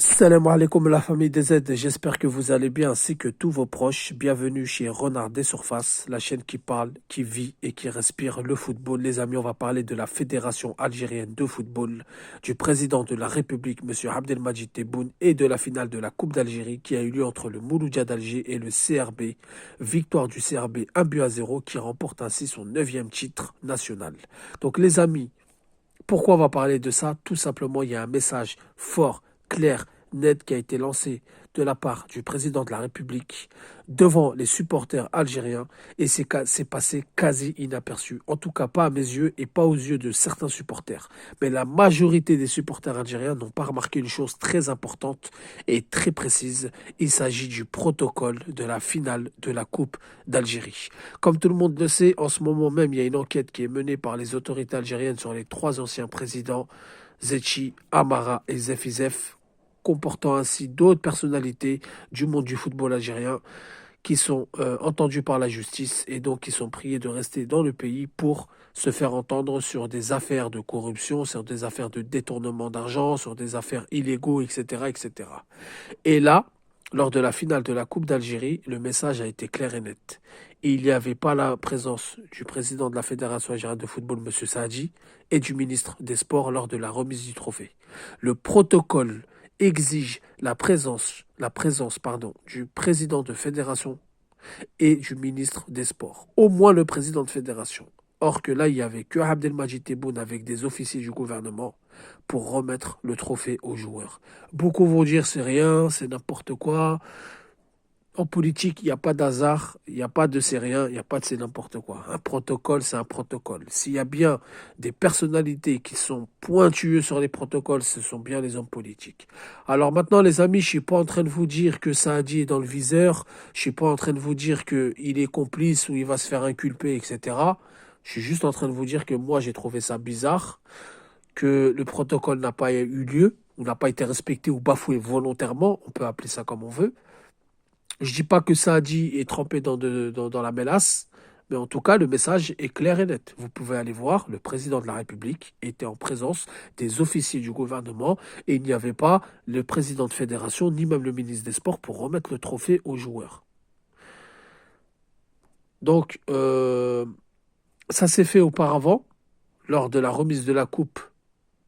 Salam alaikum la famille des Z, j'espère que vous allez bien ainsi que tous vos proches. Bienvenue chez Renard des Surfaces, la chaîne qui parle, qui vit et qui respire le football. Les amis, on va parler de la Fédération algérienne de football, du président de la République, M. Abdelmadjid Tebboune, et de la finale de la Coupe d'Algérie qui a eu lieu entre le Mouloudia d'Alger et le CRB. Victoire du CRB 1-0 qui remporte ainsi son 9e titre national. Donc les amis, pourquoi on va parler de ça? Tout simplement, il y a un message fort, clair, net qui a été lancé de la part du président de la République devant les supporters algériens et c'est passé quasi inaperçu. En tout cas, pas à mes yeux et pas aux yeux de certains supporters. Mais la majorité des supporters algériens n'ont pas remarqué une chose très importante et très précise. Il s'agit du protocole de la finale de la Coupe d'Algérie. Comme tout le monde le sait, en ce moment même, il y a une enquête qui est menée par les autorités algériennes sur les 3 anciens présidents, Zetchi, Amara et Zefizef, comportant ainsi d'autres personnalités du monde du football algérien qui sont entendus par la justice et donc qui sont priés de rester dans le pays pour se faire entendre sur des affaires de corruption, sur des affaires de détournement d'argent, sur des affaires illégaux, etc., etc. Et là, lors de la finale de la Coupe d'Algérie, le message a été clair et net. Et il n'y avait pas la présence du président de la Fédération algérienne de football, M. Saadi, et du ministre des Sports lors de la remise du trophée. Le protocole exige la présence du président de fédération et du ministre des Sports. Au moins le président de fédération. Or que là, il n'y avait que Abdelmadjid Tebboune avec des officiers du gouvernement pour remettre le trophée aux joueurs. Beaucoup vont dire c'est rien, c'est n'importe quoi. En politique, il n'y a pas d'hasard, il n'y a pas de c'est rien, il n'y a pas de c'est n'importe quoi. Un protocole, c'est un protocole. S'il y a bien des personnalités qui sont pointueuses sur les protocoles, ce sont bien les hommes politiques. Alors maintenant, les amis, je ne suis pas en train de vous dire que Saadi est dans le viseur, je ne suis pas en train de vous dire qu'il est complice ou il va se faire inculper, etc. Je suis juste en train de vous dire que moi, j'ai trouvé ça bizarre, que le protocole n'a pas eu lieu, ou n'a pas été respecté ou bafoué volontairement, on peut appeler ça comme on veut. Je dis pas que Saadi est trempé dans la mélasse, mais en tout cas, le message est clair et net. Vous pouvez aller voir, le président de la République était en présence des officiers du gouvernement et il n'y avait pas le président de fédération ni même le ministre des Sports pour remettre le trophée aux joueurs. Donc, ça s'est fait auparavant, lors de la remise de la coupe.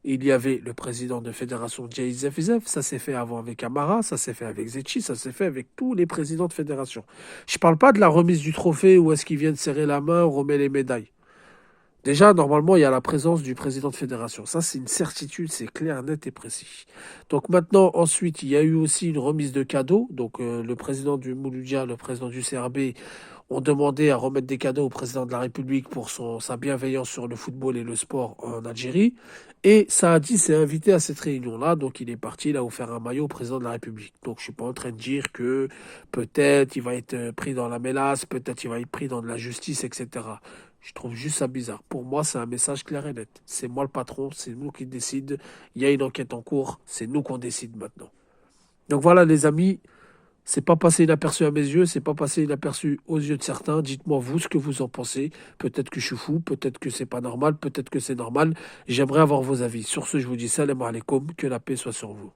Il y avait le président de fédération Djaïs Zefizef, ça s'est fait avant avec Amara, ça s'est fait avec Zetchi, ça s'est fait avec tous les présidents de fédération. Je ne parle pas de la remise du trophée où est-ce qu'ils viennent serrer la main, on remet les médailles. Déjà, normalement, il y a la présence du président de fédération. Ça, c'est une certitude, c'est clair, net et précis. Donc maintenant, ensuite, il y a eu aussi une remise de cadeaux. Donc le président du Mouloudia, le président du CRB ont demandé à remettre des cadeaux au président de la République pour sa bienveillance sur le football et le sport en Algérie. Et Saadi s'est invité à cette réunion-là, donc il est parti, il a offert un maillot au président de la République. Donc je suis pas en train de dire que peut-être il va être pris dans la mélasse, peut-être il va être pris dans de la justice, etc. Je trouve juste ça bizarre. Pour moi, c'est un message clair et net. C'est moi le patron, c'est nous qui décide. Il y a une enquête en cours, c'est nous qu'on décide maintenant. Donc voilà les amis, c'est pas passé inaperçu à mes yeux, c'est pas passé inaperçu aux yeux de certains. Dites-moi vous ce que vous en pensez. Peut-être que je suis fou, peut-être que c'est pas normal, peut-être que c'est normal. J'aimerais avoir vos avis. Sur ce, je vous dis salam alaikum, que la paix soit sur vous.